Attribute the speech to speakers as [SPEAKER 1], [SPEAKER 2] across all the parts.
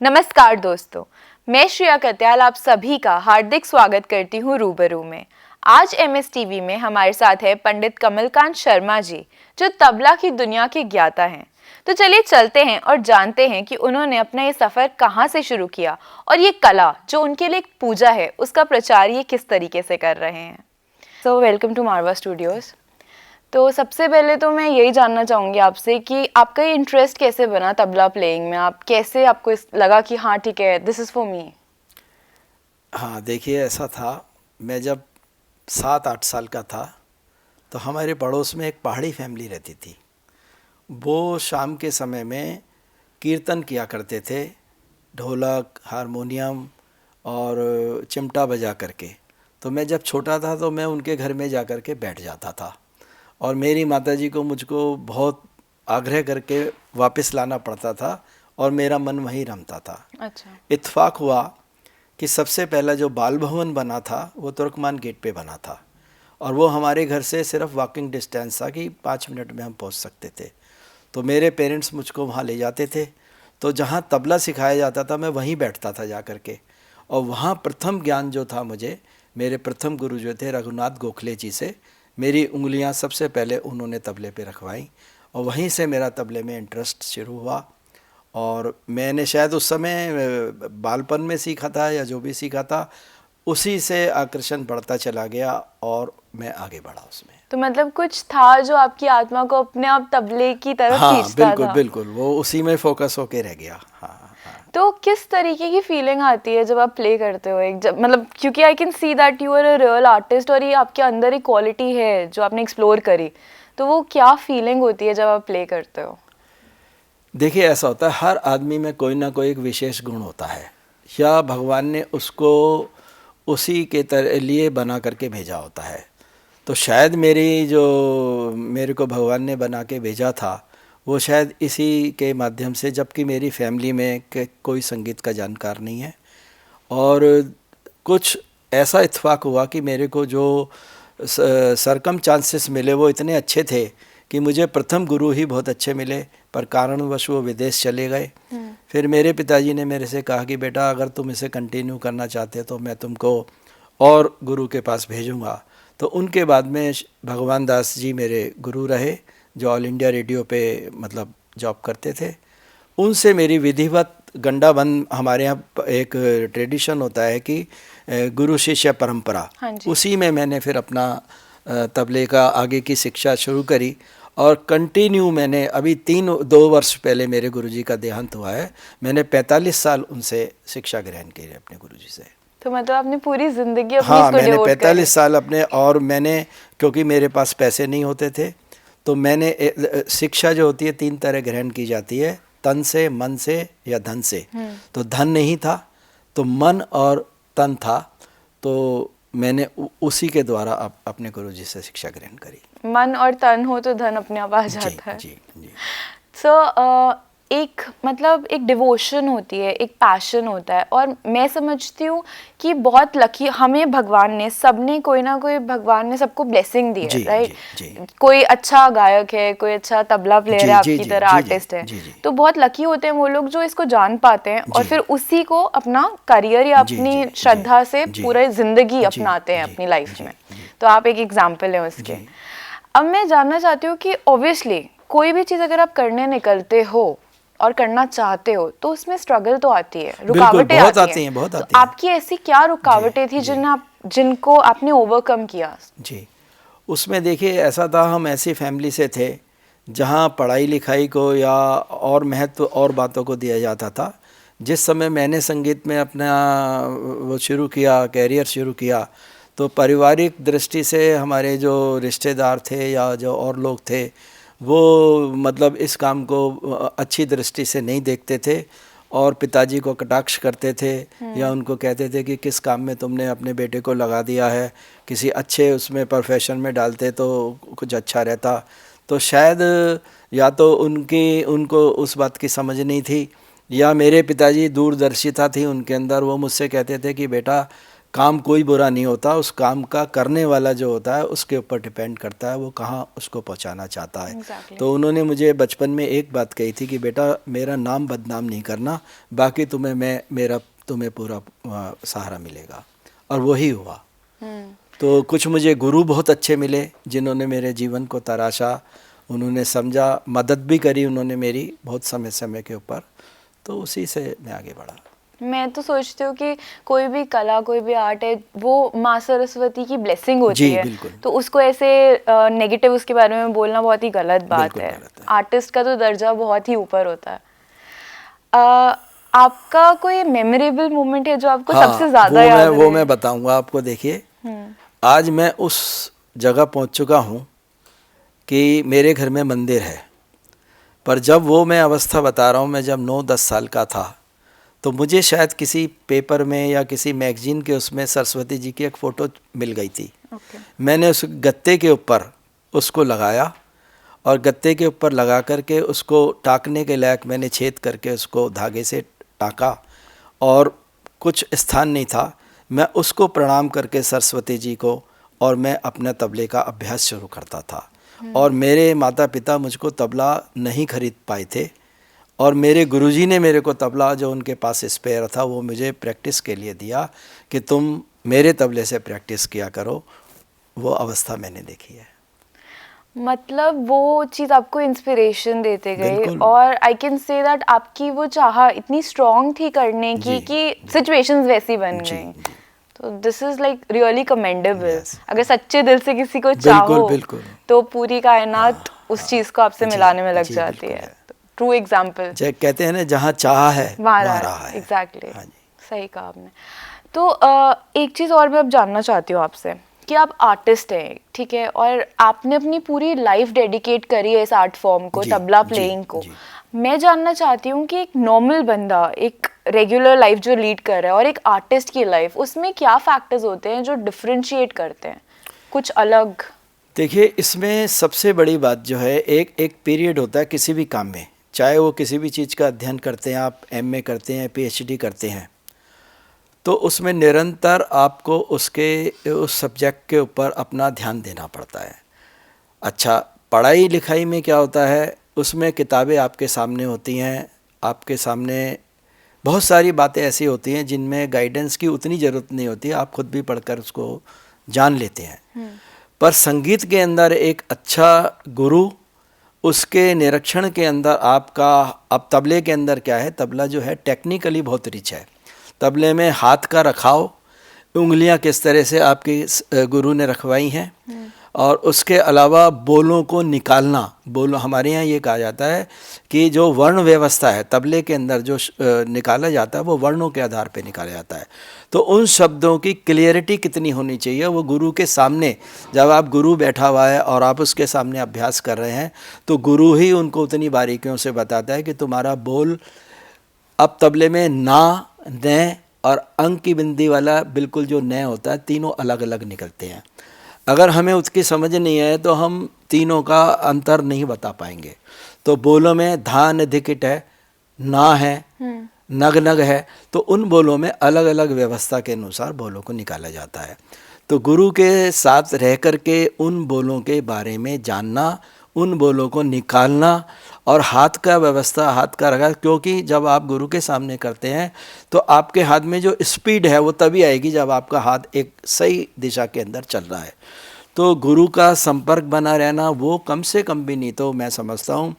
[SPEAKER 1] नमस्कार दोस्तों, मैं श्रेया कत्याल आप सभी का हार्दिक स्वागत करती हूँ रूबरू में। आज एमएसटीवी में हमारे साथ है पंडित कमलकांत शर्मा जी, जो तबला की दुनिया के ज्ञाता हैं। तो चलिए चलते हैं और जानते हैं कि उन्होंने अपना ये सफ़र कहाँ से शुरू किया और ये कला जो उनके लिए एक पूजा है, उसका प्रचार ये किस तरीके से कर रहे हैं। So welcome to Marwah Studios. तो सबसे पहले तो मैं यही जानना चाहूँगी आपसे कि आपका ये इंटरेस्ट कैसे बना तबला प्लेइंग में। आप कैसे आपको लगा कि हाँ ठीक है, दिस इज़ फॉर मी।
[SPEAKER 2] हाँ देखिए, ऐसा था, मैं जब 7-8 साल का था तो हमारे पड़ोस में एक पहाड़ी फैमिली रहती थी। वो शाम के समय में कीर्तन किया करते थे, ढोलक, हारमोनियम और चिमटा बजा करके। तो मैं जब छोटा था तो मैं उनके घर में जा कर के बैठ जाता था और मेरी माताजी को मुझको बहुत आग्रह करके वापस लाना पड़ता था और मेरा मन वहीं रमता था।
[SPEAKER 1] अच्छा।
[SPEAKER 2] इत्तेफाक हुआ कि सबसे पहला जो बाल भवन बना था वो तुर्कमान गेट पे बना था और वो हमारे घर से सिर्फ वॉकिंग डिस्टेंस था कि 5 मिनट में हम पहुंच सकते थे। तो मेरे पेरेंट्स मुझको वहाँ ले जाते थे, तो जहाँ तबला सिखाया जाता था मैं वहीं बैठता था जा कर के। और वहाँ प्रथम ज्ञान जो था मुझे, मेरे प्रथम गुरु जो थे रघुनाथ गोखले जी से मेरी उंगलियाँ सबसे पहले उन्होंने तबले पे रखवाई और वहीं से मेरा तबले में इंटरेस्ट शुरू हुआ। और मैंने शायद उस समय बालपन में सीखा था या जो भी सीखा था उसी से आकर्षण बढ़ता चला गया और मैं आगे बढ़ा उसमें।
[SPEAKER 1] तो मतलब कुछ था जो आपकी आत्मा को अपने आप तबले की तरफ
[SPEAKER 2] हाँ
[SPEAKER 1] खींचता
[SPEAKER 2] बिल्कुल
[SPEAKER 1] था।
[SPEAKER 2] बिल्कुल, वो उसी में फोकस होके रह गया। हाँ हाँ।
[SPEAKER 1] तो किस तरीके की फीलिंग आती है जब आप प्ले करते हो? एक जब मतलब क्योंकि I can see that you are a real artist और ये आपके अंदर एक क्वालिटी है जो आपने एक्सप्लोर करी, तो वो क्या फीलिंग होती है जब आप प्ले करते हो?
[SPEAKER 2] देखिए, ऐसा होता है, हर आदमी में कोई ना कोई एक विशेष गुण होता है या भगवान ने उसको उसी के लिए बना करके भेजा होता है। तो शायद मेरे को भगवान ने बना के भेजा था वो शायद इसी के माध्यम से, जबकि मेरी फैमिली में कोई संगीत का जानकार नहीं है। और कुछ ऐसा इत्तेफाक हुआ कि मेरे को जो सरकम चांसेस मिले वो इतने अच्छे थे कि मुझे प्रथम गुरु ही बहुत अच्छे मिले, पर कारणवश वो विदेश चले गए। फिर मेरे पिताजी ने मेरे से कहा कि बेटा अगर तुम इसे कंटिन्यू करना चाहते हो तो मैं तुमको और गुरु के पास भेजूंगा। तो उनके बाद में भगवान दास जी मेरे गुरु रहे, जो ऑल इंडिया रेडियो पे मतलब जॉब करते थे। उनसे मेरी विधिवत गंडाबंद, हमारे यहाँ एक ट्रेडिशन होता है कि गुरु शिष्य परंपरा,
[SPEAKER 1] हाँ जी।
[SPEAKER 2] उसी में मैंने फिर अपना तबले का आगे की शिक्षा शुरू करी और कंटिन्यू मैंने अभी 2 वर्ष पहले मेरे गुरुजी का देहांत हुआ है। मैंने 45 साल उनसे शिक्षा ग्रहण की है अपने गुरुजी से।
[SPEAKER 1] तो मतलब आपने पूरी जिंदगी अपनी
[SPEAKER 2] हाँ,
[SPEAKER 1] इसको
[SPEAKER 2] मैंने
[SPEAKER 1] डिवोट
[SPEAKER 2] 45 साल अपने, और मैंने, क्योंकि मेरे पास पैसे नहीं होते थे तो मैंने शिक्षा जो होती है 3 तरह ग्रहण की जाती है, तन से, मन से या धन से। तो धन नहीं था तो मन और तन था, तो मैंने उसी के द्वारा अपने गुरुजी से शिक्षा ग्रहण करी।
[SPEAKER 1] मन और तन हो तो धन अपने आप आ जाता है।
[SPEAKER 2] जी जी।
[SPEAKER 1] सो एक मतलब एक डिवोशन होती है, एक पैशन होता है, और मैं समझती हूँ कि बहुत लकी हमें भगवान ने, सबने कोई ना कोई, भगवान ने सबको ब्लेसिंग दी है, राइट? कोई अच्छा गायक है, कोई अच्छा तबला प्लेयर है, आपकी तरह आर्टिस्ट है, तो बहुत लकी होते हैं वो लोग जो इसको जान पाते हैं और फिर उसी को अपना करियर या अपनी श्रद्धा से पूरी जिंदगी अपनाते हैं अपनी लाइफ में। तो आप एक एग्जाम्पल है उसके। अब मैं जानना चाहती हूँ कि ऑब्वियसली कोई भी चीज़ अगर आप करने निकलते हो और करना चाहते हो तो उसमें स्ट्रगल तो आती है, रुकावटें आती हैं।
[SPEAKER 2] बहुत आती
[SPEAKER 1] तो
[SPEAKER 2] हैं।
[SPEAKER 1] आपकी ऐसी क्या रुकावटें थी जिनको आपने ओवरकम किया?
[SPEAKER 2] जी, उसमें देखिए ऐसा था, हम ऐसी फैमिली से थे जहाँ पढ़ाई लिखाई को या और महत्व और बातों को दिया जाता था। जिस समय मैंने संगीत में अपना वो शुरू किया, कैरियर शुरू किया, तो पारिवारिक दृष्टि से हमारे जो रिश्तेदार थे या जो और लोग थे वो मतलब इस काम को अच्छी दृष्टि से नहीं देखते थे और पिताजी को कटाक्ष करते थे या उनको कहते थे कि किस काम में तुमने अपने बेटे को लगा दिया है, किसी अच्छे उसमें प्रोफेशन में डालते तो कुछ अच्छा रहता। तो शायद या तो उनको उस बात की समझ नहीं थी या मेरे पिताजी दूरदर्शिता थी उनके अंदर। वो मुझसे कहते थे कि बेटा काम कोई बुरा नहीं होता, उस काम का करने वाला जो होता है उसके ऊपर डिपेंड करता है वो कहाँ उसको पहुंचाना चाहता है।
[SPEAKER 1] Exactly.
[SPEAKER 2] तो उन्होंने मुझे बचपन में एक बात कही थी कि बेटा मेरा नाम बदनाम नहीं करना, बाकी तुम्हें पूरा सहारा मिलेगा, और वही हुआ। तो कुछ मुझे गुरु बहुत अच्छे मिले जिन्होंने मेरे जीवन को तराशा, उन्होंने समझा, मदद भी करी उन्होंने मेरी बहुत समय समय के ऊपर, तो उसी से मैं आगे बढ़ा।
[SPEAKER 1] मैं तो सोचती हूँ कि कोई भी कला, कोई भी आर्ट है, वो माँ सरस्वती की ब्लेसिंग होती
[SPEAKER 2] जी,
[SPEAKER 1] है।
[SPEAKER 2] बिल्कुल।
[SPEAKER 1] तो उसको ऐसे नेगेटिव उसके बारे में बोलना बहुत ही गलत बात
[SPEAKER 2] बिल्कुल
[SPEAKER 1] है।
[SPEAKER 2] गलत है।
[SPEAKER 1] आर्टिस्ट का तो दर्जा बहुत ही ऊपर होता है। आपका कोई मेमोरेबल मोमेंट है जो आपको सबसे ज्यादा याद
[SPEAKER 2] वो
[SPEAKER 1] रहे?
[SPEAKER 2] मैं बताऊंगा आपको। देखिए, आज मैं उस जगह पहुंच चुका हूं कि मेरे घर में मंदिर है, पर जब वो मैं अवस्था बता रहा हूं, मैं जब 9-10 साल का था, तो मुझे शायद किसी पेपर में या किसी मैगजीन के उसमें सरस्वती जी की एक फ़ोटो मिल गई थी। मैंने उस गत्ते के ऊपर उसको लगाया, और गत्ते के ऊपर लगा करके उसको टाकने के लायक मैंने छेद करके उसको धागे से टाका, और कुछ स्थान नहीं था, मैं उसको प्रणाम करके सरस्वती जी को, और मैं अपने तबले का अभ्यास शुरू करता था। और मेरे माता पिता मुझको तबला नहीं खरीद पाए थे, और मेरे गुरुजी ने मेरे को तबला जो उनके पास स्पेयर था वो मुझे प्रैक्टिस के लिए दिया कि तुम मेरे तबले से प्रैक्टिस किया करो। वो अवस्था मैंने देखी है।
[SPEAKER 1] मतलब वो चीज़ आपको इंस्पिरेशन देते गए,
[SPEAKER 2] बिल्कुल।
[SPEAKER 1] और आई कैन से दैट आपकी वो चाह इतनी स्ट्रॉन्ग थी करने की
[SPEAKER 2] जी,
[SPEAKER 1] कि सिचुएशंस वैसी बन
[SPEAKER 2] जी,
[SPEAKER 1] गई।
[SPEAKER 2] जी।
[SPEAKER 1] तो this is like really commendable.
[SPEAKER 2] Yes.
[SPEAKER 1] अगर सच्चे दिल से किसी को
[SPEAKER 2] बिल्कुल,
[SPEAKER 1] चाहो
[SPEAKER 2] बिल्कुल।
[SPEAKER 1] तो पूरी कायनात उस चीज़ को आपसे
[SPEAKER 2] जी,
[SPEAKER 1] मिलाने में लग
[SPEAKER 2] जी,
[SPEAKER 1] जाती
[SPEAKER 2] बिल्कुल
[SPEAKER 1] है।
[SPEAKER 2] है।
[SPEAKER 1] True example.
[SPEAKER 2] जय कहते हैं ना, जहाँ चाह है
[SPEAKER 1] वहाँ
[SPEAKER 2] वहाँ राह है।
[SPEAKER 1] एग्जैक्टली।
[SPEAKER 2] हाँ जी।
[SPEAKER 1] सही कहा आपने। तो एक चीज़ और मैं अब जानना चाहती हूँ आपसे कि आप आर्टिस्ट हैं, ठीक है, और आपने अपनी पूरी लाइफ डेडिकेट करी है इस आर्ट फॉर्म को,
[SPEAKER 2] जी,
[SPEAKER 1] तबला
[SPEAKER 2] जी,
[SPEAKER 1] प्लेइंग को।
[SPEAKER 2] जी।
[SPEAKER 1] मैं जानना चाहती हूँ कि एक नॉर्मल बंदा, एक रेगुलर लाइफ जो लीड कर रहा है, और एक आर्टिस्ट की लाइफ, उसमें क्या फैक्टर्स होते हैं जो डिफरेंशिएट करते हैं कुछ अलग?
[SPEAKER 2] देखिए, इसमें सबसे बड़ी बात जो है, एक पीरियड होता है किसी भी काम में, चाहे वो किसी भी चीज़ का अध्ययन करते हैं, आप एमए करते हैं, पीएचडी करते हैं, तो उसमें निरंतर आपको उस सब्जेक्ट के ऊपर अपना ध्यान देना पड़ता है। अच्छा, पढ़ाई लिखाई में क्या होता है, उसमें किताबें आपके सामने होती हैं, आपके सामने बहुत सारी बातें ऐसी होती हैं जिनमें गाइडेंस की उतनी ज़रूरत नहीं होती, आप खुद भी पढ़कर उसको जान लेते हैं। पर संगीत के अंदर एक अच्छा गुरु, उसके निरीक्षण के अंदर आपका, अब तबले के अंदर क्या है, तबला जो है टेक्निकली बहुत रिच है। तबले में हाथ का रखाव, उंगलियां किस तरह से आपकी गुरु ने रखवाई हैं, और उसके अलावा बोलों को निकालना। बोलों, हमारे यहाँ ये कहा जाता है कि जो वर्ण व्यवस्था है तबले के अंदर जो निकाला जाता है वो वर्णों के आधार पे निकाला जाता है। तो उन शब्दों की क्लियरिटी कितनी होनी चाहिए, वो गुरु के सामने, जब आप गुरु बैठा हुआ है और आप उसके सामने अभ्यास कर रहे हैं, तो गुरु ही उनको उतनी बारीकियों से बताता है कि तुम्हारा बोल अब तबले में ना, न और अंक की बिंदी वाला बिल्कुल जो न होता है, तीनों अलग अलग निकलते हैं। अगर हमें उसकी समझ नहीं आए तो हम तीनों का अंतर नहीं बता पाएंगे। तो बोलों में धान धिकिट है, ना है, नग नग है, तो उन बोलों में अलग अलग व्यवस्था के अनुसार बोलों को निकाला जाता है। तो गुरु के साथ रह कर के उन बोलों के बारे में जानना, उन बोलों को निकालना, और हाथ का व्यवस्था, हाथ का रखा, क्योंकि जब आप गुरु के सामने करते हैं तो आपके हाथ में जो स्पीड है वो तभी आएगी जब आपका हाथ एक सही दिशा के अंदर चल रहा है। तो गुरु का संपर्क बना रहना, वो कम से कम भी नहीं तो मैं समझता हूँ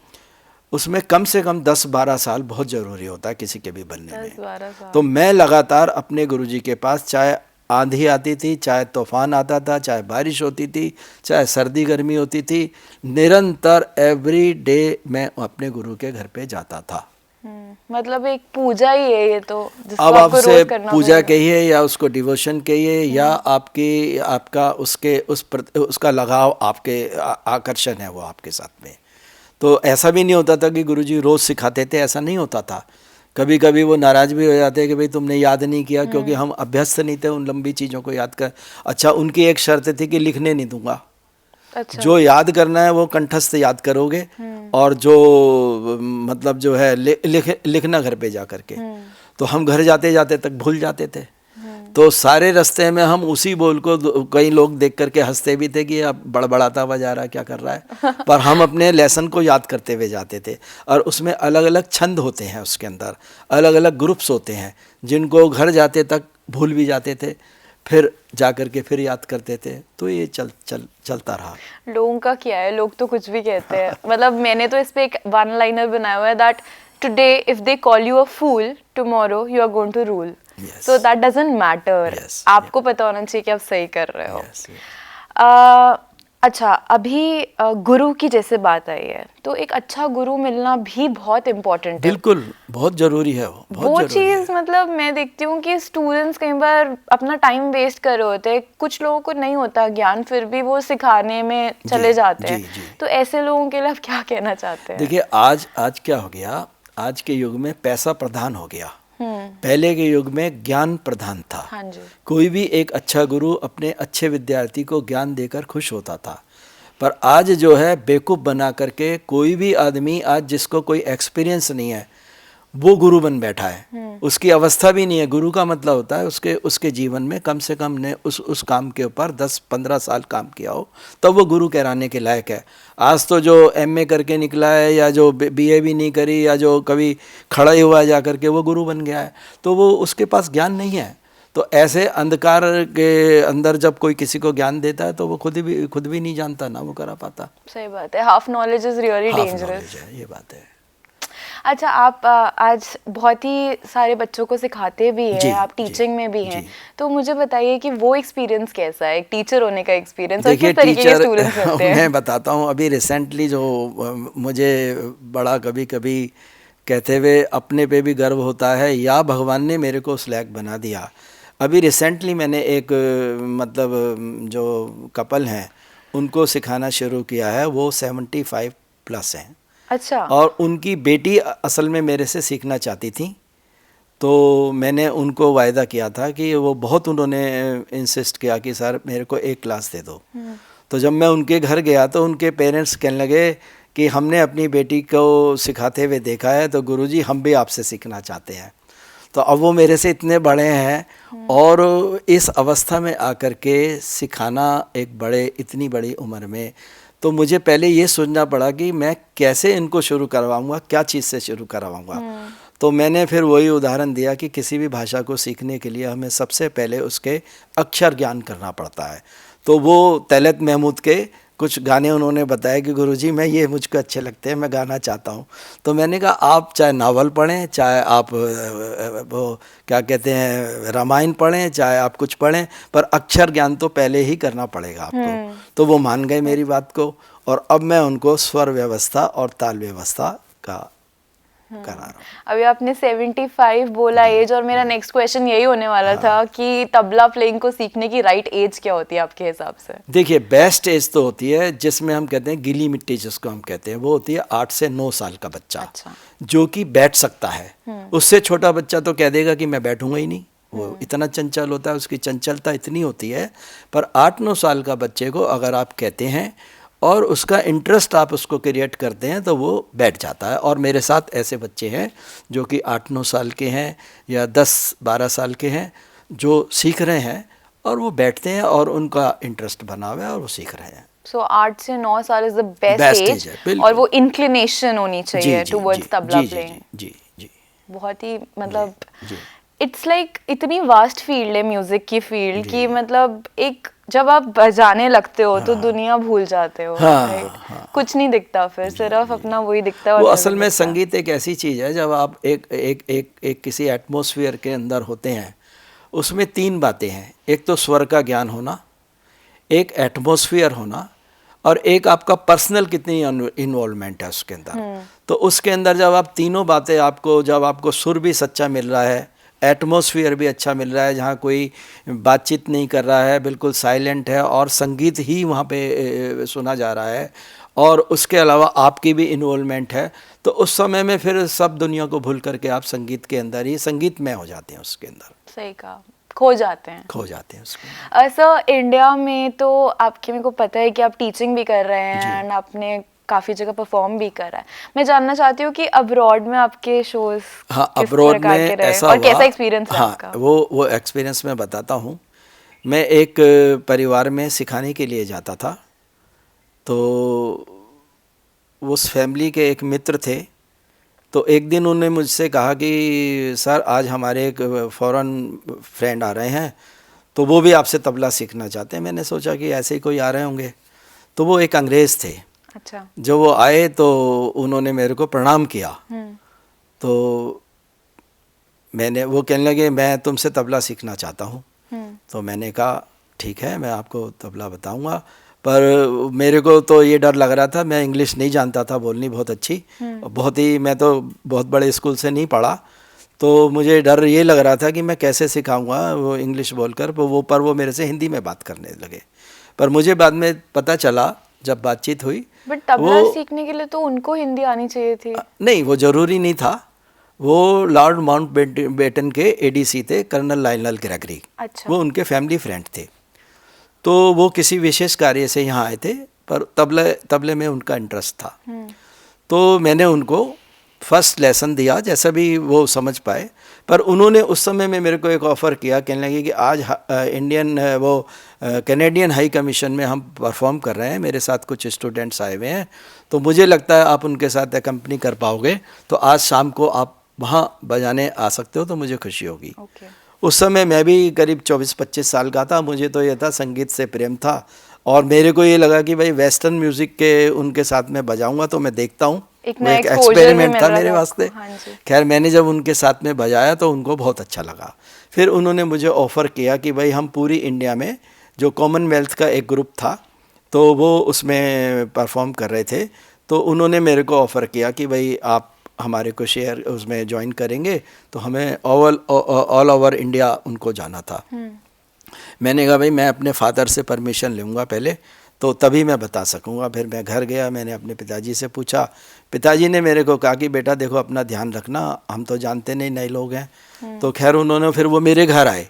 [SPEAKER 2] उसमें कम से कम 10-12 साल बहुत ज़रूरी होता है किसी के भी बनने में।
[SPEAKER 1] 10-12 साल।
[SPEAKER 2] तो मैं लगातार अपने गुरुजी के पास, चाहे आंधी आती थी, चाहे तूफान आता था, चाहे बारिश होती थी, चाहे सर्दी गर्मी होती थी, निरंतर एवरी डे मैं अपने गुरु के घर पे जाता था।
[SPEAKER 1] मतलब एक पूजा ही है ये तो, जिसको
[SPEAKER 2] अब
[SPEAKER 1] आपको
[SPEAKER 2] आपसे
[SPEAKER 1] रोज करना
[SPEAKER 2] पूजा
[SPEAKER 1] पड़ेगा।
[SPEAKER 2] कहिए या उसको डिवोशन कहिए, या आपका उसका लगाव, आपके आकर्षण है वो आपके साथ में। तो ऐसा भी नहीं होता था कि गुरुजी रोज़ सिखाते थे, ऐसा नहीं होता था। कभी कभी वो नाराज़ भी हो जाते कि भाई तुमने याद नहीं किया, क्योंकि हम अभ्यस्त नहीं थे उन लंबी चीज़ों को याद कर। अच्छा, उनकी एक शर्त थी कि लिखने नहीं दूंगा।
[SPEAKER 1] अच्छा।
[SPEAKER 2] जो याद करना है वो कंठस्थ याद करोगे, और जो मतलब जो है लिखना घर पे जा करके। तो हम घर जाते जाते तक भूल जाते थे। तो सारे रास्ते में हम उसी बोल को कई लोग देख करके हंसते भी थे कि अब बड़बड़ाता हुआ जा रहा है, क्या कर रहा है, पर हम अपने लेसन को याद करते हुए जाते थे। और उसमें अलग अलग छंद होते हैं, उसके अंदर अलग अलग ग्रुप्स होते हैं जिनको घर जाते तक भूल भी जाते थे, फिर जा कर के फिर याद करते थे। तो ये चलता रहा।
[SPEAKER 1] लोगों का क्या है, लोग तो कुछ भी कहते हैं। मतलब मैंने तो इस पे एक वन लाइनर बनाया हुआ है that today if they call you a fool, tomorrow you are going to rule. So that doesn't matter. आपको पता होना चाहिए कि आप सही कर रहे हो। अच्छा, अभी गुरु की जैसे बात आई है, तो एक अच्छा गुरु मिलना भी बहुत इम्पोर्टेंट है।
[SPEAKER 2] बिल्कुल, बहुत जरूरी है
[SPEAKER 1] वो चीज़। मतलब मैं देखती हूँ कि स्टूडेंट्स कई बार अपना टाइम वेस्ट कर रहे होते हैं, कुछ लोगों को नहीं होता ज्ञान, फिर भी वो सिखाने में चले जाते हैं। तो ऐसे लोगों के लिए आप क्या कहना चाहते हैं?
[SPEAKER 2] देखिए, आज क्या हो गया, आज के युग में पैसा प्रधान हो गया। पहले के युग में ज्ञान प्रधान था।
[SPEAKER 1] हाँ जी।
[SPEAKER 2] कोई भी एक अच्छा गुरु अपने अच्छे विद्यार्थी को ज्ञान देकर खुश होता था। पर आज जो है बेवकूफ़ बना करके कोई भी आदमी, आज जिसको कोई एक्सपीरियंस नहीं है, वो गुरु बन बैठा है। उसकी अवस्था भी नहीं है। गुरु का मतलब होता है उसके जीवन में कम से कम ने उस काम के ऊपर 10-15 साल काम किया हो, तब वो गुरु कहलाने के लायक है। आज तो जो MA करके निकला है, या जो BA भी नहीं करी, या जो कभी खड़ा ही हुआ जा करके वो गुरु बन गया है, तो वो उसके पास ज्ञान नहीं है। तो ऐसे अंधकार के अंदर जब कोई किसी को ज्ञान देता है तो वो खुद भी नहीं जानता, ना वो करा पाता।
[SPEAKER 1] सही बात है। Half knowledge is really dangerous.
[SPEAKER 2] ये बात है।
[SPEAKER 1] अच्छा, आप आज बहुत ही सारे बच्चों को सिखाते भी हैं, आप टीचिंग में भी हैं, तो मुझे बताइए कि वो एक्सपीरियंस कैसा है, एक टीचर होने का एक्सपीरियंस, और किस तरीके के स्टूडेंट्स होते हैं?
[SPEAKER 2] मैं बताता हूँ। अभी रिसेंटली जो मुझे बड़ा कभी कभी कहते हुए अपने पे भी गर्व होता है, या भगवान ने मेरे को उस लायक बना दिया। अभी रिसेंटली मैंने एक मतलब जो कपल हैं उनको सिखाना शुरू किया है। वो 75+ हैं।
[SPEAKER 1] अच्छा।
[SPEAKER 2] और उनकी बेटी असल में मेरे से सीखना चाहती थी, तो मैंने उनको वायदा किया था कि वो बहुत उन्होंने इंसिस्ट किया कि सर मेरे को एक क्लास दे दो। तो जब मैं उनके घर गया तो उनके पेरेंट्स कहने लगे कि हमने अपनी बेटी को सिखाते हुए देखा है, तो गुरुजी हम भी आपसे सीखना चाहते हैं। तो अब वो मेरे से इतने बड़े हैं, और इस अवस्था में आकर के सिखाना इतनी बड़ी उम्र में, तो मुझे पहले ये सोचना पड़ा कि मैं कैसे इनको शुरू करवाऊंगा, क्या चीज़ से शुरू करवाऊंगा। तो मैंने फिर वही उदाहरण दिया कि किसी भी भाषा को सीखने के लिए हमें सबसे पहले उसके अक्षर ज्ञान करना पड़ता है। तो वो तलत महमूद के कुछ गाने उन्होंने बताया कि गुरुजी ये मुझको अच्छे लगते हैं, मैं गाना चाहता हूँ। तो मैंने कहा आप चाहे नावल पढ़ें, चाहे आप वो क्या कहते हैं रामायण पढ़ें, चाहे आप कुछ पढ़ें, पर अक्षर ज्ञान तो पहले ही करना पड़ेगा आपको। तो वो मान गए मेरी बात को, और अब मैं उनको स्वर व्यवस्था और ताल व्यवस्था का करा रहा हूँ।
[SPEAKER 1] अभी आपने 75 बोला एज, और मेरा नेक्स्ट क्वेश्चन यही होने वाला था कि तबला प्लेइंग को सीखने की राइट एज क्या होती है आपके हिसाब से?
[SPEAKER 2] देखिए, बेस्ट एज तो होती है जिसमें हम कहते हैं गीली मिट्टी जिसको हम कहते हैं, वो होती है 8 से 9 साल का बच्चा।
[SPEAKER 1] अच्छा।
[SPEAKER 2] जो कि बैठ सकता है। उससे छोटा बच्चा तो कह देगा कि मैं बैठूंगा ही नहीं, वो इतना चंचल होता है, उसकी चंचलता इतनी होती है। पर 8-9 साल का बच्चे को अगर आप कहते हैं और उसका इंटरेस्ट आप उसको क्रिएट करते हैं तो वो बैठ जाता है। और मेरे साथ ऐसे बच्चे हैं जो कि 8-9 साल के हैं या 10-12 साल के हैं, जो सीख रहे हैं और वो बैठते हैं और उनका इंटरेस्ट बना हुआ है और वो सीख रहे हैं।
[SPEAKER 1] सो 8 से 9 साल इज द बेस्ट एज, और वो इंक्लिनेशन होनी चाहिए टुवर्ड्स तबला प्लेइंग।
[SPEAKER 2] जी।
[SPEAKER 1] बहुत ही मतलब इट्स लाइक इतनी वास्ट फील्ड है म्यूजिक की फील्ड की, मतलब एक जब आप बजाने लगते हो तो दुनिया भूल जाते हो। कुछ नहीं दिखता, फिर सिर्फ अपना वही दिखता है।
[SPEAKER 2] वो असल में संगीत एक ऐसी चीज़ है, जब आप एक किसी एटमॉस्फेयर के अंदर होते हैं, उसमें 3 बातें हैं। एक तो स्वर का ज्ञान होना, एक एटमॉस्फेयर होना, और एक आपका पर्सनल कितनी इन्वॉल्वमेंट है उसके अंदर। तो उसके अंदर जब आप तीनों बातें जब आपको सुर भी सच्चा मिल रहा है, एटमॉस्फेयर भी अच्छा मिल रहा है, जहाँ कोई बातचीत नहीं कर रहा है, बिल्कुल साइलेंट है और संगीत ही वहाँ पे सुना जा रहा है, और उसके अलावा आपकी भी इन्वॉल्वमेंट है, तो उस समय में फिर सब दुनिया को भूल करके आप संगीत के अंदर ही संगीतमय हो जाते हैं। उसके अंदर
[SPEAKER 1] सही कहा, खो जाते हैं उसको। सर, इंडिया में तो आपके, मेरे को पता है कि आप टीचिंग भी कर रहे हैं, एंड आपने काफ़ी जगह परफॉर्म भी करा है। मैं जानना चाहती हूँ कि अब्रॉड में आपके शोज
[SPEAKER 2] हाँ,
[SPEAKER 1] किस
[SPEAKER 2] अब्रॉड
[SPEAKER 1] प्रकार
[SPEAKER 2] में
[SPEAKER 1] के रहे
[SPEAKER 2] ऐसा
[SPEAKER 1] और
[SPEAKER 2] हुआ।
[SPEAKER 1] कैसा एक्सपीरियंस रहा
[SPEAKER 2] हाँ,
[SPEAKER 1] आपका?
[SPEAKER 2] वो एक्सपीरियंस मैं बताता हूँ। मैं एक परिवार में सिखाने के लिए जाता था, तो उस फैमिली के एक मित्र थे। तो एक दिन उन्होंने मुझसे कहा कि सर आज हमारे एक फॉरेन फ्रेंड आ रहे हैं, तो वो भी आपसे तबला सीखना चाहते हैं। मैंने सोचा कि ऐसे ही कोई आ रहे होंगे। तो वो एक अंग्रेज़ थे।
[SPEAKER 1] अच्छा।
[SPEAKER 2] जब वो आए तो उन्होंने मेरे को प्रणाम किया। तो वो कहने लगे मैं तुमसे तबला सीखना चाहता हूँ। तो मैंने कहा ठीक है, मैं आपको तबला बताऊंगा। पर मेरे को तो ये डर लग रहा था, मैं इंग्लिश नहीं जानता था बोलनी बहुत अच्छी, और बहुत ही, मैं तो बहुत बड़े स्कूल से नहीं पढ़ा। तो मुझे डर ये लग रहा था कि मैं कैसे सिखाऊंगा वो इंग्लिश बोलकर। पर वो मेरे से हिंदी में बात करने लगे। पर मुझे बाद में पता चला जब बातचीत हुई,
[SPEAKER 1] बट तबला
[SPEAKER 2] वो
[SPEAKER 1] सीखने के लिए तो उनको हिंदी आनी चाहिए थी।
[SPEAKER 2] नहीं, वो ज़रूरी नहीं था। वो लॉर्ड माउंटबेटन के एडीसी थे, कर्नल लायनल ग्रेगरी।
[SPEAKER 1] अच्छा।
[SPEAKER 2] वो उनके फैमिली फ्रेंड थे। तो वो किसी विशेष कार्य से यहाँ आए थे, पर तबले में उनका इंटरेस्ट था। तो मैंने उनको फर्स्ट लेसन दिया जैसा भी वो समझ पाए। पर उन्होंने उस समय में मेरे को एक ऑफ़र किया, कहने लगे कि आज कैनेडियन हाई कमीशन में हम परफॉर्म कर रहे हैं, मेरे साथ कुछ स्टूडेंट्स आए हुए हैं, तो मुझे लगता है आप उनके साथ एकम्पनी कर पाओगे, तो आज शाम को आप वहाँ बजाने आ सकते हो, तो मुझे खुशी होगी।
[SPEAKER 1] ओके।
[SPEAKER 2] उस समय मैं भी करीब 24-25 साल का था। मुझे तो ये था, संगीत से प्रेम था, और मेरे को ये लगा कि भाई वेस्टर्न म्यूज़िक के उनके साथ में बजाऊंगा तो मैं देखता हूँ।
[SPEAKER 1] एक
[SPEAKER 2] वो
[SPEAKER 1] नया
[SPEAKER 2] एक
[SPEAKER 1] एक्सपोजर भी
[SPEAKER 2] एक्सपेरिमेंट
[SPEAKER 1] मिल
[SPEAKER 2] था
[SPEAKER 1] रहा
[SPEAKER 2] मेरे
[SPEAKER 1] था
[SPEAKER 2] वास्ते।
[SPEAKER 1] आपको। हाँ जी।
[SPEAKER 2] खैर, मैंने जब उनके साथ में बजाया तो उनको बहुत अच्छा लगा। फिर उन्होंने मुझे ऑफ़र किया कि भाई हम पूरी इंडिया में, जो कॉमनवेल्थ का एक ग्रुप था तो वो उसमें परफॉर्म कर रहे थे, तो उन्होंने मेरे को ऑफ़र किया कि भाई आप हमारे को शेयर उसमें ज्वाइन करेंगे। तो हमें ऑल ओवर इंडिया उनको जाना था। मैंने कहा भाई मैं अपने फादर से परमिशन लूँगा पहले, तो तभी मैं बता सकूँगा। फिर मैं घर गया, मैंने अपने पिताजी से पूछा। पिताजी ने मेरे को कहा कि बेटा देखो अपना ध्यान रखना, हम तो जानते नहीं, नए लोग हैं। तो खैर उन्होंने, फिर वो मेरे घर आए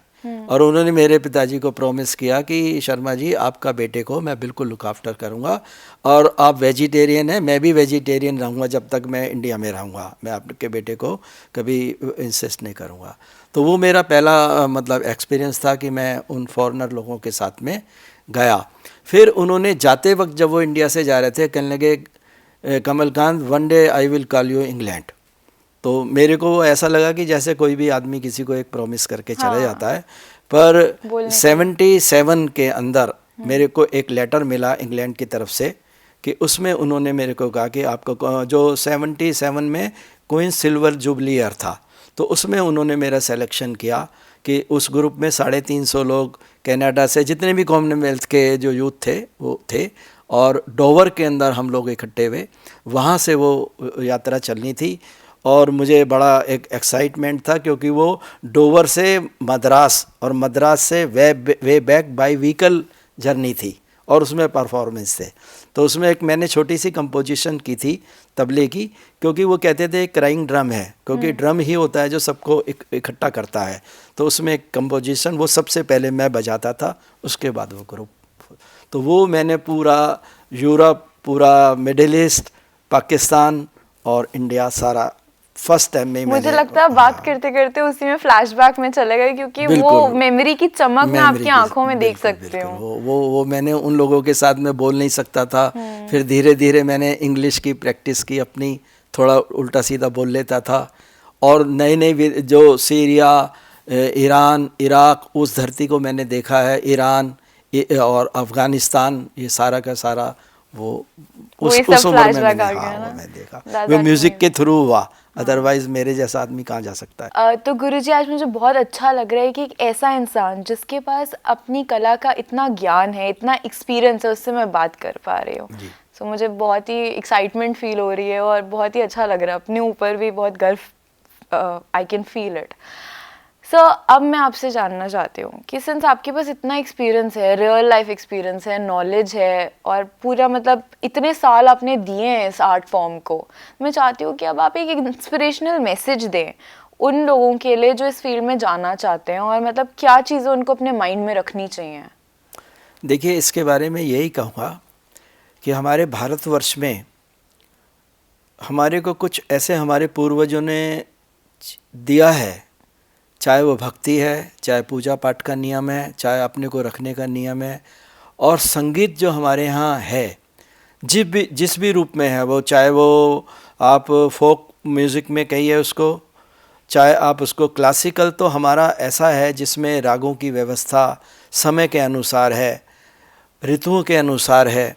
[SPEAKER 2] और उन्होंने मेरे पिताजी को प्रॉमिस किया कि शर्मा जी आपका बेटे को मैं बिल्कुल लुक आफ्टर करूँगा, और आप वेजिटेरियन हैं, मैं भी वेजिटेरियन रहूँगा जब तक मैं इंडिया में रहूँगा, मैं आपके बेटे को कभी इंसिस्ट नहीं करूँगा। तो वो मेरा पहला मतलब एक्सपीरियंस था कि मैं उन फॉरेनर लोगों के साथ में गया। फिर उन्होंने जाते वक्त, जब वो इंडिया से जा रहे थे, कहने लगे Kamalkant one day I will call you England. तो मेरे को ऐसा लगा कि जैसे कोई भी आदमी किसी को एक प्रॉमिस करके चला जाता है। पर 77 के अंदर मेरे को एक लेटर मिला इंग्लैंड की तरफ से, कि उसमें उन्होंने मेरे को कहा कि आपको, जो 77 में क्वीन सिल्वर जुबली ईयर था, तो उसमें उन्होंने मेरा सिलेक्शन किया कि उस ग्रुप में 350 लोग कनाडा से, जितने भी कॉमनवेल्थ के जो यूथ थे वो थे, और डोवर के अंदर हम लोग इकट्ठे हुए। वहाँ से वो यात्रा चलनी थी, और मुझे बड़ा एक एक्साइटमेंट था, क्योंकि वो डोवर से मद्रास और मद्रास से way back by vehicle journey थी, और उसमें परफॉर्मेंस थे। तो उसमें एक मैंने छोटी सी कंपोजिशन की थी तबले की, क्योंकि वो कहते थे क्राइंग ड्रम है, क्योंकि ड्रम ही होता है जो सबको इकट्ठा करता है। तो उसमें एक कंपोजिशन वो सबसे पहले मैं बजाता था, उसके बाद वो ग्रुप। तो वो मैंने पूरा यूरोप, पूरा मिडिल ईस्ट, पाकिस्तान और इंडिया सारा फर्स्ट टाइम में ही
[SPEAKER 1] मुझे
[SPEAKER 2] मैंने।
[SPEAKER 1] लगता है बात करते करते उसी में फ्लैशबैक में चले गए, क्योंकि वो मेमोरी की चमक मैं आपकी आंखों में देख सकती हूँ।
[SPEAKER 2] वो मैंने उन लोगों के साथ में बोल नहीं सकता था। फिर धीरे धीरे मैंने इंग्लिश की प्रैक्टिस की अपनी, थोड़ा उल्टा सीधा बोल लेता था। और नई नई जो सीरिया, ईरान, इराक, उस धरती को मैंने देखा है, ईरान और अफ़गानिस्तान, ये सारा का सारा वो उस उम्र में मैंने, हाँ, मैं देखा। वो म्यूज़िक के थ्रू हुआ, अदरवाइज मेरे जैसा आदमी कहाँ जा सकता है।
[SPEAKER 1] तो गुरुजी आज मुझे बहुत अच्छा लग रहा है कि एक ऐसा इंसान जिसके पास अपनी कला का इतना ज्ञान है, इतना एक्सपीरियंस है, उससे मैं बात कर पा रही हूँ। सो मुझे बहुत ही एक्साइटमेंट फील हो रही है और बहुत ही अच्छा लग रहा है, अपने ऊपर भी बहुत गर्व, आई कैन फील इट। सो अब मैं आपसे जानना चाहती हूँ कि सिंस आपके पास इतना एक्सपीरियंस है, रियल लाइफ एक्सपीरियंस है, नॉलेज है, और पूरा मतलब इतने साल आपने दिए हैं इस आर्ट फॉर्म को, मैं चाहती हूँ कि अब आप एक इंस्पिरेशनल मैसेज दें उन लोगों के लिए जो इस फील्ड में जाना चाहते हैं, और मतलब क्या चीज़ें उनको अपने माइंड में रखनी चाहिए।
[SPEAKER 2] देखिए, इसके बारे में यही कहूँगा कि हमारे भारतवर्ष में हमारे को कुछ ऐसे हमारे पूर्वजों ने दिया है, चाहे वो भक्ति है, चाहे पूजा पाठ का नियम है, चाहे अपने को रखने का नियम है, और संगीत जो हमारे यहाँ है जिस भी रूप में है वो, चाहे वो आप फोक म्यूज़िक में कहिए उसको, चाहे आप उसको क्लासिकल, तो हमारा ऐसा है जिसमें रागों की व्यवस्था समय के अनुसार है, ऋतुओं के अनुसार है।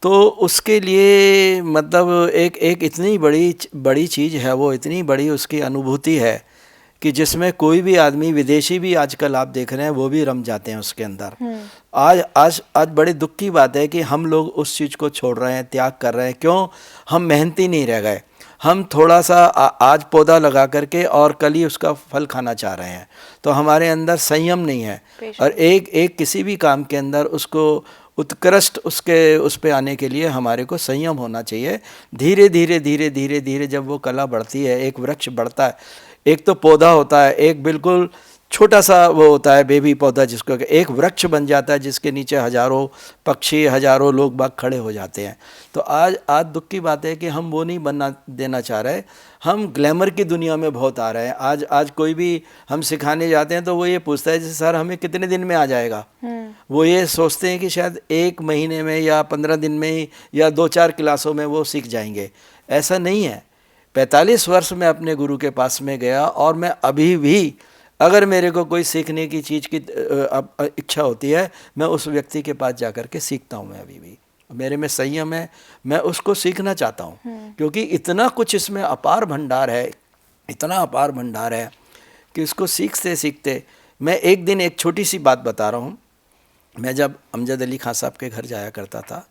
[SPEAKER 2] तो उसके लिए मतलब एक इतनी बड़ी चीज़ है वो, इतनी बड़ी उसकी अनुभूति है कि जिसमें कोई भी आदमी, विदेशी भी आजकल आप देख रहे हैं, वो भी रम जाते हैं उसके अंदर। आज बड़े दुख की बात है कि हम लोग उस चीज़ को छोड़ रहे हैं, त्याग कर रहे हैं। क्यों? हम मेहनती नहीं रह गए। हम थोड़ा सा आज पौधा लगा करके और कल ही उसका फल खाना चाह रहे हैं, तो हमारे अंदर संयम नहीं है। और एक किसी भी काम के अंदर उसको उत्कृष्ट उस पे आने के लिए हमारे को संयम होना चाहिए। धीरे धीरे जब वो कला बढ़ती है, एक वृक्ष बढ़ता है, एक तो पौधा होता है, एक बिल्कुल छोटा सा वो होता है बेबी पौधा, जिसको एक वृक्ष बन जाता है जिसके नीचे हजारों पक्षी, हजारों लोग बाग खड़े हो जाते हैं। तो आज दुख की बात है कि हम वो नहीं बनना देना चाह रहे। हम ग्लैमर की दुनिया में बहुत आ रहे हैं। आज कोई भी हम सिखाने जाते हैं तो वो ये पूछता है, जैसे सर हमें कितने दिन में आ जाएगा। वो ये सोचते हैं कि शायद 1 महीने में या 15 दिन में या 2-4 क्लासों में वो सीख जाएंगे। ऐसा नहीं है। 45 वर्ष में अपने गुरु के पास में गया, और मैं अभी भी अगर मेरे को कोई सीखने की चीज़ की इच्छा होती है, मैं उस व्यक्ति के पास जा कर के सीखता हूँ। मैं अभी भी, मेरे में संयम है, मैं उसको सीखना चाहता हूँ, क्योंकि इतना कुछ इसमें अपार भंडार है, इतना अपार भंडार है कि इसको सीखते सीखते मैं एक दिन एक छोटी सी बात बता रहा हूँ। मैं जब अमजद अली खान साहब के घर जाया करता था,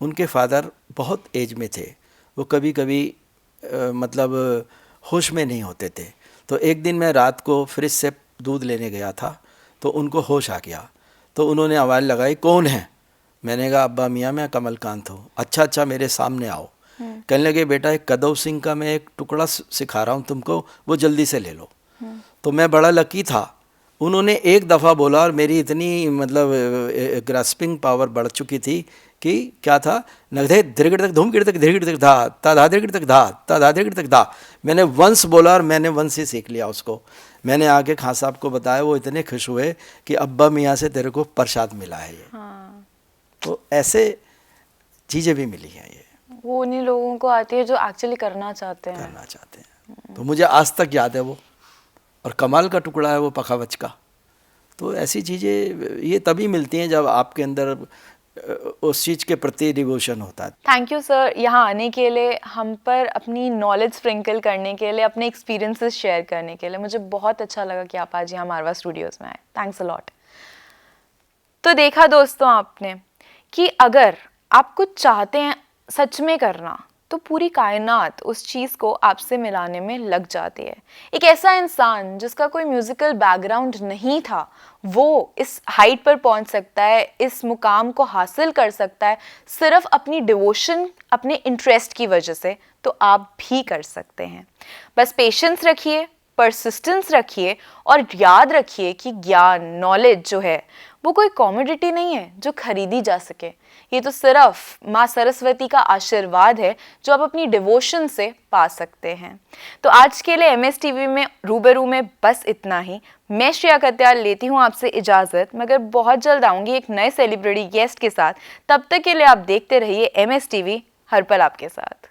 [SPEAKER 2] उनके फादर बहुत एज में थे, वो कभी कभी मतलब होश में नहीं होते थे। तो एक दिन मैं रात को फ्रिज से दूध लेने गया था, तो उनको होश आ गया, तो उन्होंने आवाज़ लगाई, कौन है? मैंने कहा अब्बा मियाँ मैं कमलकांत हूँ। अच्छा मेरे सामने आओ। कहने लगे बेटा एक कदव सिंह का मैं एक टुकड़ा सिखा रहा हूँ तुमको, वो जल्दी से ले लो। तो मैं बड़ा लकी था, उन्होंने एक दफ़ा बोला और मेरी इतनी मतलब ग्रास्पिंग पावर बढ़ चुकी थी कि क्या था, नगधे दृगड़ तक धूम गिर तक धीरे तक धा ता दृगड़ तक धा ता दृगड़ तक धा। मैंने वंश बोला और मैंने वंश ही सीख लिया उसको। मैंने आके खान साहब को बताया, वो इतने खुश हुए कि अब्बा मियाँ से तेरे को प्रसाद मिला है ये। तो ऐसे चीज़ें भी मिली हैं, ये
[SPEAKER 1] वो उन्हीं लोगों को आती है जो एक्चुअली करना चाहते हैं।
[SPEAKER 2] तो मुझे आज तक याद है वो, और कमाल का टुकड़ा है वो पखावच का। तो ऐसी चीज़ें ये तभी मिलती हैं जब आपके अंदर उस चीज़ के प्रति डिवोशन होता है।
[SPEAKER 1] थैंक यू सर, यहाँ आने के लिए, हम पर अपनी नॉलेज स्प्रिंकल करने के लिए, अपने एक्सपीरियंसेस शेयर करने के लिए। मुझे बहुत अच्छा लगा कि आप आज यहाँ मारवा स्टूडियोज़ में आए। Thanks a lot. तो देखा दोस्तों आपने कि अगर आप कुछ चाहते हैं सच में करना, तो पूरी कायनात उस चीज़ को आपसे मिलाने में लग जाती है। एक ऐसा इंसान जिसका कोई म्यूज़िकल बैकग्राउंड नहीं था, वो इस हाइट पर पहुंच सकता है, इस मुकाम को हासिल कर सकता है सिर्फ अपनी डिवोशन, अपने इंटरेस्ट की वजह से। तो आप भी कर सकते हैं। बस पेशेंस रखिए, परसिस्टेंस रखिए, और याद रखिए कि ज्ञान, नॉलेज जो है वो कोई कॉमोडिटी नहीं है जो खरीदी जा सके। ये तो सिर्फ माँ सरस्वती का आशीर्वाद है जो आप अपनी डिवोशन से पा सकते हैं। तो आज के लिए MSTV में रूबरू में बस इतना ही। मैं श्रेया कत्याल लेती हूँ आपसे इजाज़त, मगर बहुत जल्द आऊँगी एक नए सेलिब्रिटी गेस्ट के साथ। तब तक के लिए आप देखते रहिए MSTV, हर पल आपके साथ।